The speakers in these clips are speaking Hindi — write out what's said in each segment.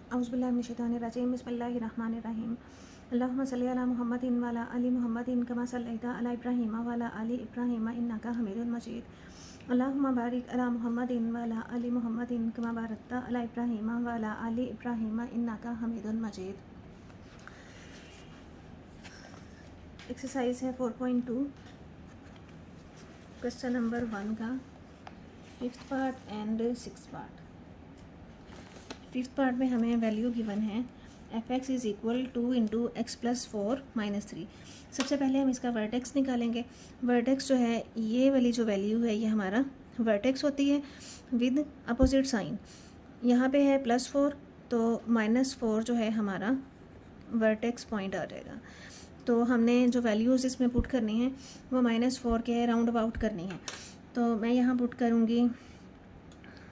औज़ुबिल्लाहिमिनश्शैतानिर्रजीम बिस्मिल्लाहिर्रहमानिर्रहीम अल्लाहुम्मा सल्लि अला मुहम्मदिन व अला आलि मुहम्मदिन कमा सल्लैता अला इब्राहीम व अला आलि इब्राहीम इन्नका हमीदुम मजीद अल्लाहुम्मा बारिक अला मुहम्मदिन व अला आलि मुहम्मदिन कमा बारकता अला इब्राहीम व अला आलि इब्राहीम इन्नका हमीदुम मजीद। एक्सरसाइज है 4.2 क्वेश्चन नंबर 1 का 5th part and 6th part. 5th part में हमें वैल्यू गिवन है f(x) is equal 2 into x plus 4 minus 3। सबसे पहले हम इसका वर्टेक्स निकालेंगे। वर्टेक्स जो है ये वाली जो वैल्यू है ये हमारा वर्टेक्स होती है विद अपोजिट साइन। यहाँ पे है +4 तो -4 जो है हमारा वर्टेक्स पॉइंट आ जाएगा। तो हमने जो वैल्यूज़ इसमें पुट करनी है वो -4 के राउंड अबाउट करनी है। तो मैं यहाँ पुट करूँगी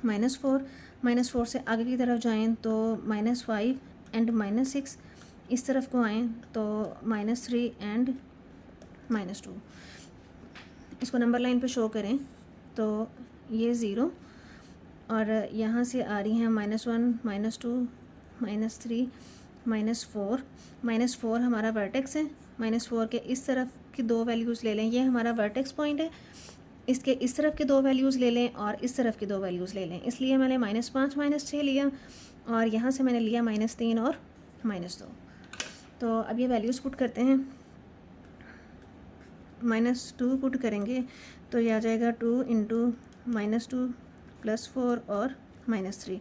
-4 से आगे की तरफ जाएं तो -5 एंड -6, इस तरफ को आएँ तो -3 एंड -2। इसको नंबर लाइन पे शो करें तो ये 0 और यहाँ से आ रही हैं -1 -2 -3 -4 हमारा वर्टेक्स है। -4 के इस तरफ की दो वैल्यूज़ ले लें, ये हमारा वर्टेक्स पॉइंट है। इसके इस तरफ के दो वैल्यूज़ ले लें और इस तरफ की दो वैल्यूज़ ले लें, इसलिए मैंने -5 -6 लिया और यहाँ से मैंने लिया -3 और -2। तो अब ये वैल्यूज़ पुट करते हैं। -2 पुट करेंगे तो ये आ जाएगा 2 इंटू -2 +4 और -3।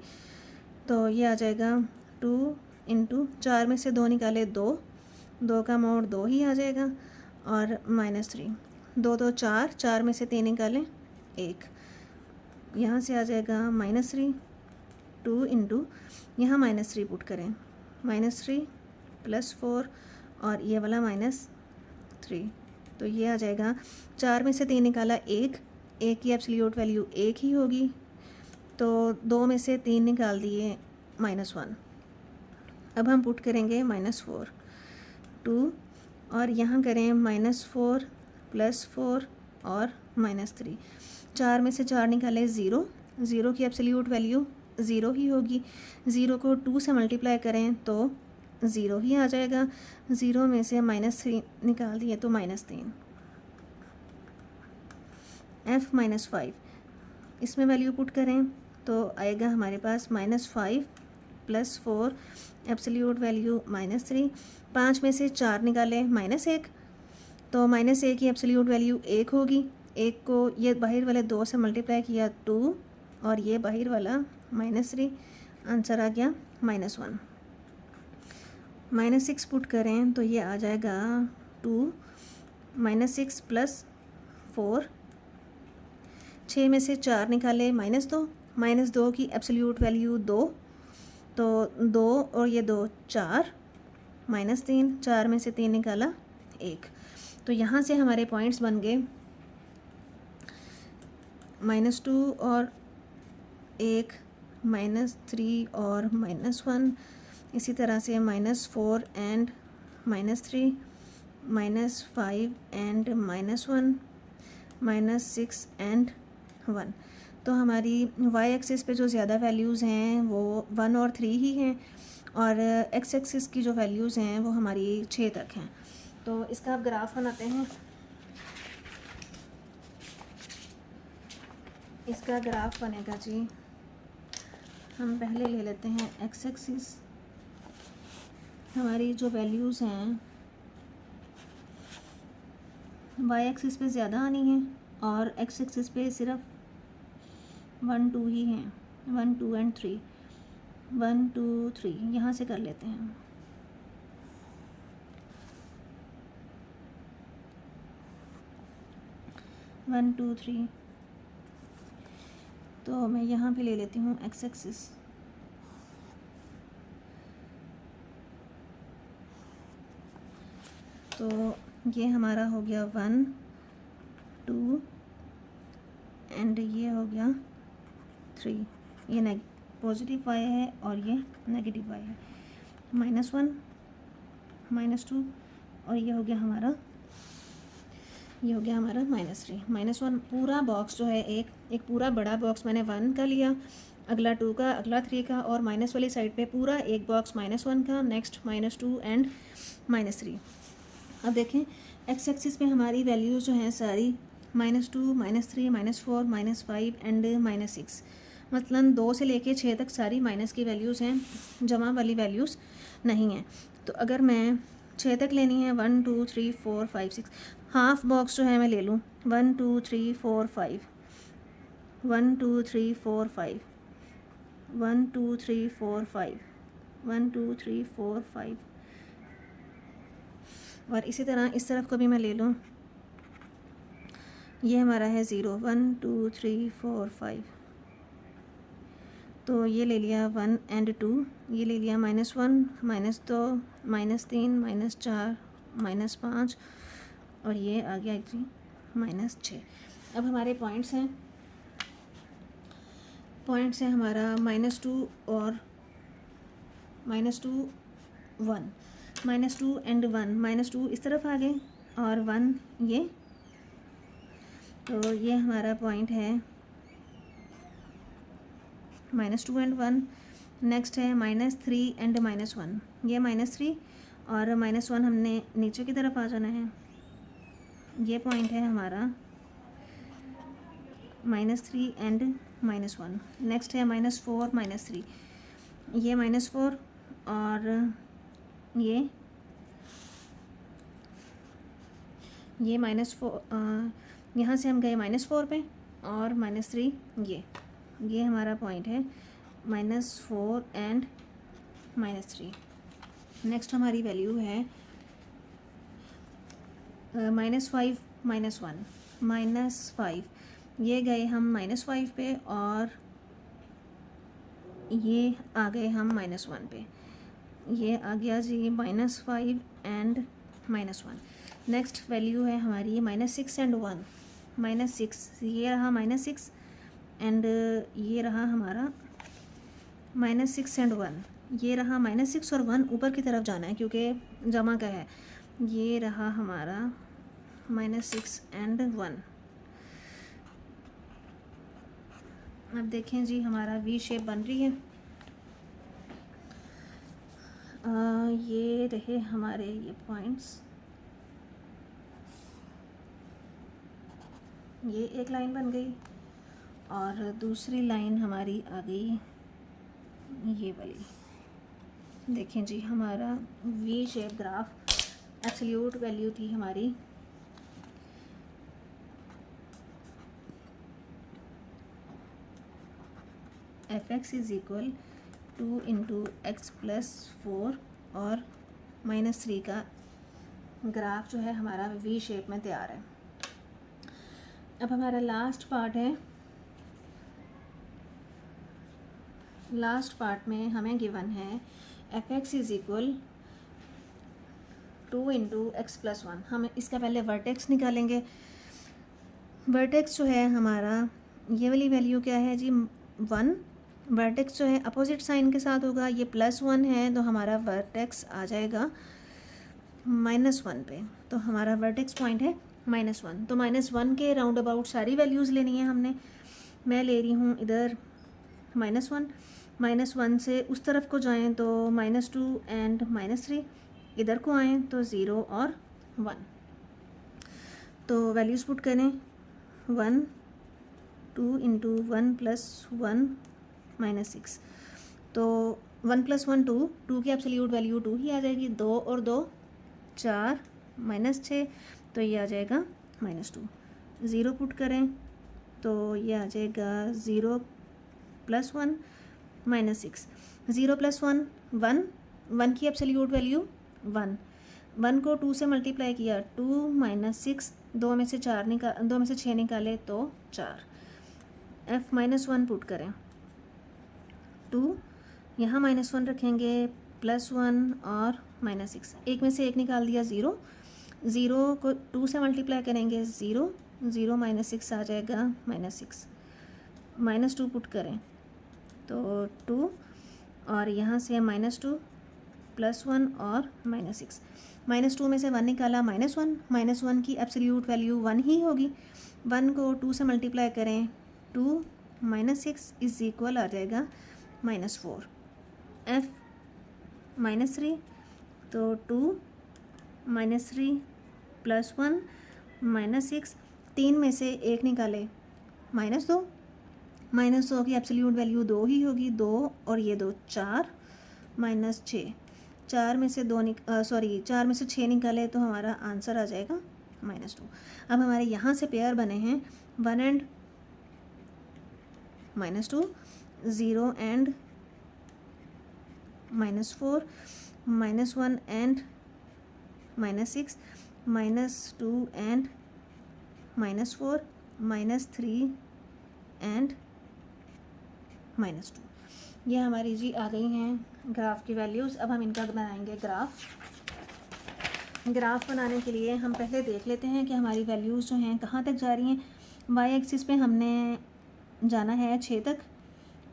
तो ये आ जाएगा 2 इंटू 4 में से 2 निकाले 2 का मोड़ 2 ही आ जाएगा और -3 2 2 4 में से 3 निकालें 1, यहाँ से आ जाएगा -3 2 इंटू यहाँ -3 पुट करें -3 +4 और ये वाला -3, तो ये आ जाएगा 4 में से 3 निकाला 1 की एब्सोल्यूट वैल्यू 1 ही होगी। तो 2 में से 3 निकाल दिए -1। अब हम पुट करेंगे -4 2 और यहाँ करें -4 +4 और -3। 4 में से 4 निकाले 0 की एब्सोल्यूट वैल्यू 0 ही होगी। 0 को 2 से मल्टीप्लाई करें तो 0 ही आ जाएगा। 0 में से -3 निकाल दिए तो -3। f -5 इसमें वैल्यू पुट करें तो आएगा हमारे पास -5 +4 एब्सोल्यूट वैल्यू -3। 5 में से 4 निकाले -1 तो -1 की एब्सोल्यूट वैल्यू 1 होगी। 1 को ये बाहर वाले 2 से मल्टीप्लाई किया 2 और ये बाहर वाला -3, आंसर आ गया -1। -6 पुट करें तो ये आ जाएगा 2 -6 +4। 6 में से 4 निकाले -2 की एब्सोल्यूट वैल्यू 2, तो 2 और ये 2 4 -3 4 में से 3 निकाला 1। तो यहाँ से हमारे पॉइंट्स बन गए -2 और 1 -3 और -1, इसी तरह से -4 एंड -3 -5 एंड -1 -6 एंड 1। तो हमारी y एक्सिस पे जो ज़्यादा वैल्यूज़ हैं वो 1 और 3 ही हैं और x एक्सिस की जो वैल्यूज़ हैं वो हमारी 6 तक हैं। तो इसका अब ग्राफ बनाते हैं। इसका ग्राफ बनेगा जी, हम पहले ले लेते हैं x एक्सिस। हमारी जो वैल्यूज़ हैं y एक्सिस पे ज़्यादा आनी है और x एक्सिस पे सिर्फ 1 2 ही हैं, 1 2 एंड 3 1 2 3 यहाँ से कर लेते हैं। वन टू थ्री, तो मैं यहाँ पे ले लेती हूँ x एक्सिस। तो ये हमारा हो गया 1 2 एंड ये हो गया 3। ये पॉजिटिव y है और ये नेगेटिव y है। -1 -2 और ये हो गया हमारा -3। -1 पूरा बॉक्स जो है एक पूरा बड़ा बॉक्स मैंने 1 का लिया अगला 2 का, अगला 3 का, और माइनस वाली साइड पे पूरा एक बॉक्स -1 का, नेक्स्ट -2 एंड -3। अब देखें एक्स एक्सिस पे हमारी वैल्यूज़ जो हैं सारी -2, -3, -4, -5 एंड -6, मतलब 2 से लेके 6 तक सारी माइनस की वैल्यूज़ हैं, जमा वाली वैल्यूज़ नहीं हैं। तो अगर मैं 6 तक लेनी है, 1 2 3 4 5 6, हाफ बॉक्स जो है मैं ले लूँ 1 2 3 4 5, 1 2 3 4 5, 1 2 3 4 5, 1 2 3 4 5, और इसी तरह इस तरफ को भी मैं ले लूँ, ये हमारा है 0 1 2 3 4 5, तो ये ले लिया 1 एंड 2, ये ले लिया -1 -2 -3 -4 -5, और ये आ गया जी -6। अब हमारे पॉइंट्स हैं हमारा -2 और -2 1, -2 एंड 1, -2 इस तरफ आ गए और 1 ये, तो ये हमारा पॉइंट है -2 एंड 1। नेक्स्ट है -3 एंड -1, ये -3 और -1 हमने नीचे की तरफ आ जाना है, ये पॉइंट है हमारा -3 एंड -1। नेक्स्ट है -4 -3, ये -4 और ये -4, यहाँ से हम गए -4 पे और -3, ये हमारा पॉइंट है -4 एंड -3। नेक्स्ट हमारी वैल्यू है -5 -1, -5, ये गए हम -5 पे और ये आ गए हम -1 पे, ये आ गया जी -5 एंड -1। नेक्स्ट वैल्यू है हमारी -6 एंड 1, -6, ये रहा -6 एंड ये रहा हमारा -6 एंड 1, ये रहा -6 और 1 ऊपर की तरफ जाना है क्योंकि जमा का है, ये रहा हमारा -6 एंड 1। अब देखें जी हमारा वी शेप बन रही है, ये रहे हमारे ये पॉइंट्स, ये एक लाइन बन गई और दूसरी लाइन हमारी आ गई ये वाली। देखें जी हमारा V shape graph, absolute value थी हमारी f(x) is equal 2 into x plus 4 और -3 का ग्राफ जो है हमारा वी शेप में तैयार है। अब हमारा लास्ट पार्ट है, लास्ट पार्ट में हमें गिवन है f(x) is equal 2 into x plus 1। हम इसका पहले वर्टेक्स निकालेंगे। वर्टेक्स जो है हमारा ये वाली वैल्यू क्या है जी 1, वर्टेक्स जो है अपोजिट साइन के साथ होगा, ये +1 है तो हमारा वर्टेक्स आ जाएगा -1 पे, तो हमारा वर्टेक्स पॉइंट है -1। तो -1 के राउंड अबाउट सारी वैल्यूज़ लेनी है हमने। मैं ले रही हूँ इधर -1, -1 से उस तरफ को जाएं तो -2 एंड -3, इधर को आएँ तो 0 और 1। तो वैल्यूज़ पुट करें 1 2 इंटू 1 + 1 -6, तो 1 + 1 2, 2 की एब्सोल्यूट वैल्यू 2 ही आ जाएगी, 2 और 2 4 -6, तो ये आ जाएगा -2। 0 पुट करें तो ये आ जाएगा 0 + 1 -6, 0 + 1 1, 1 की एब्सोल्यूट वैल्यू 1, 1 को 2 से मल्टीप्लाई किया 2 -6, 2 में से 6 निकाले तो 4। f-1 पुट करें, 2 यहाँ -1 रखेंगे, +1 और -6, एक में से एक निकाल दिया 0, 0 को 2 से मल्टीप्लाई करेंगे 0, 0 -6 आ जाएगा -6, -2 पुट करें तो 2 और यहाँ से -2 +1 और -6, -2 में से 1 निकाला -1 की एब्सोल्यूट वैल्यू 1 ही होगी, 1 को 2 से मल्टीप्लाई करें 2 -6 इज इक्वल आ जाएगा -4, f -3, तो 2 -3 +1 -6, 3 में से 1 निकाले -2, -2 की एब्सोल्यूट वैल्यू 2 ही होगी, 2 और ये 2 4 -6, 4 में से 4 में से 6 निकाले तो हमारा आंसर आ जाएगा -2। अब हमारे यहाँ से पेयर बने हैं 1 and -2, 0 and -4, -1 and -6, -2 and -4, -3 and -2। ये हमारी जी आ गई हैं ग्राफ की वैल्यूज़। अब हम इनका बनाएंगे ग्राफ बनाने के लिए हम पहले देख लेते हैं कि हमारी वैल्यूज़ जो हैं कहाँ तक जा रही हैं। वाई एक्सिस पे हमने जाना है 6 तक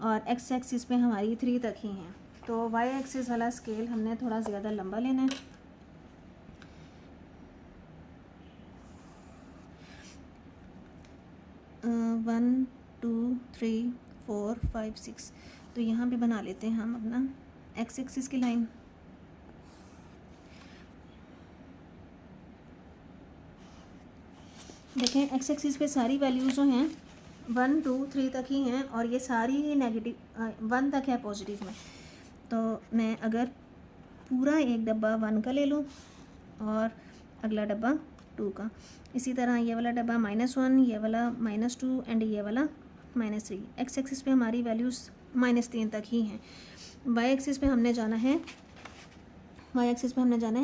और एक्स एक्सिस पे हमारी 3 तक ही हैं। तो वाई एक्सिस वाला स्केल हमने थोड़ा ज़्यादा लंबा लेना है। वन 2 3 4 5 6, तो यहाँ पे बना लेते हैं हम अपना एक्स एक्सिस की लाइन। देखें एक्स एक्सिस पे सारी वैल्यूज़ जो हैं 1 2 3 तक ही हैं और ये सारी ही नेगेटिव 1 तक है पॉजिटिव में। तो मैं अगर पूरा एक डब्बा 1 का ले लूँ और अगला डब्बा 2 का, इसी तरह ये वाला डब्बा -1, ये वाला -2 एंड ये वाला -3। एक्स एक्सिस पे हमारी वैल्यूज़ -3 तक ही हैं। वाई एक्सिस पे हमने जाना है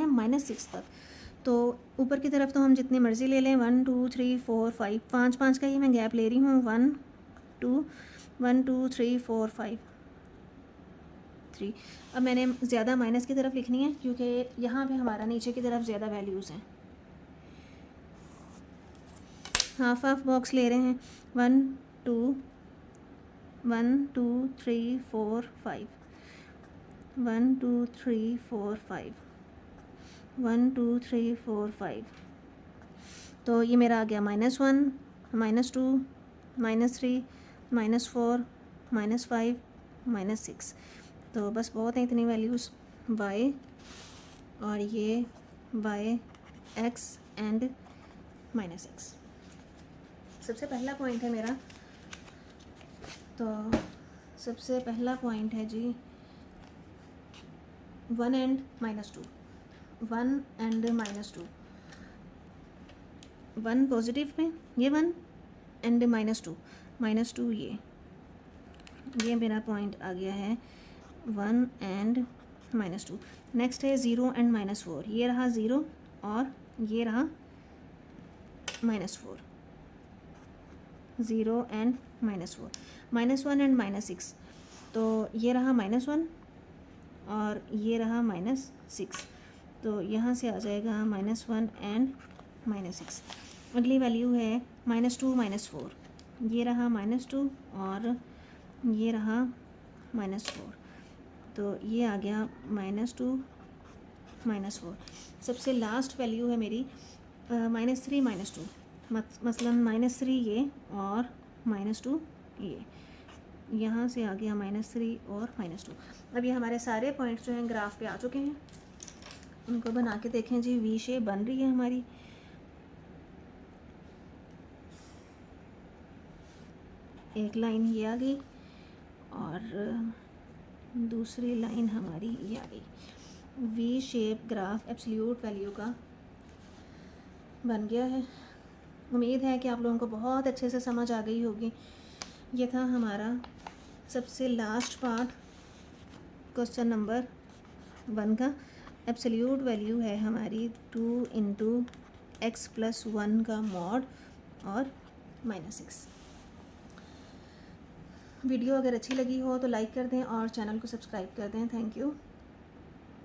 -6 तक। तो ऊपर की तरफ तो हम जितनी मर्ज़ी ले लें 1 2 3 4 5, 5 का ही मैं गैप ले रही हूँ। 1 2 3 4 5 3। अब मैंने ज़्यादा माइनस की तरफ लिखनी है क्योंकि यहाँ पे हमारा नीचे की तरफ ज़्यादा वैल्यूज़ हैं। हाफ बॉक्स ले रहे हैं 1 2 3 4 5, 1 2 3 4 5, 1 2 3 4 5। तो ये मेरा आ गया -1 -2 -3 -4 -5 -6। तो बस बहुत है इतनी वैल्यूज़ y और ये y x एंड -x। सबसे पहला पॉइंट है मेरा, तो सबसे पहला पॉइंट है जी 1 एंड -2, 1 एंड -2, 1 पॉजिटिव में ये 1 एंड -2 ये मेरा पॉइंट आ गया है 1 एंड -2। नेक्स्ट है 0 एंड -4, ये रहा 0 और ये रहा -4, 0 एंड -4, -1 एंड -6, तो ये रहा -1 और ये रहा -6। तो यहाँ से आ जाएगा -1 एंड -6। अगली वैल्यू है -2 -4, ये रहा -2 और ये रहा -4, तो ये आ गया -2 -4। सबसे लास्ट वैल्यू है मेरी -3 -2, मसलन -3 ये और -2 ये, यहाँ से आ गया -3 और -2। अब ये हमारे सारे पॉइंट्स जो हैं ग्राफ पे आ चुके हैं। उनको बना के देखें जी, वी शेप बन रही है हमारी। एक लाइन ये आ गई और दूसरी लाइन हमारी ये आ गई। V shape graph absolute value का बन गया है। उम्मीद है कि आप लोगों को बहुत अच्छे से समझ आ गई होगी। ये था हमारा सबसे लास्ट पार्ट क्वेश्चन नंबर 1 का। एब्सोल्यूट वैल्यू है हमारी 2 × x+1 का मॉड और -6। वीडियो अगर अच्छी लगी हो तो लाइक कर दें और चैनल को सब्सक्राइब कर दें। Thank you.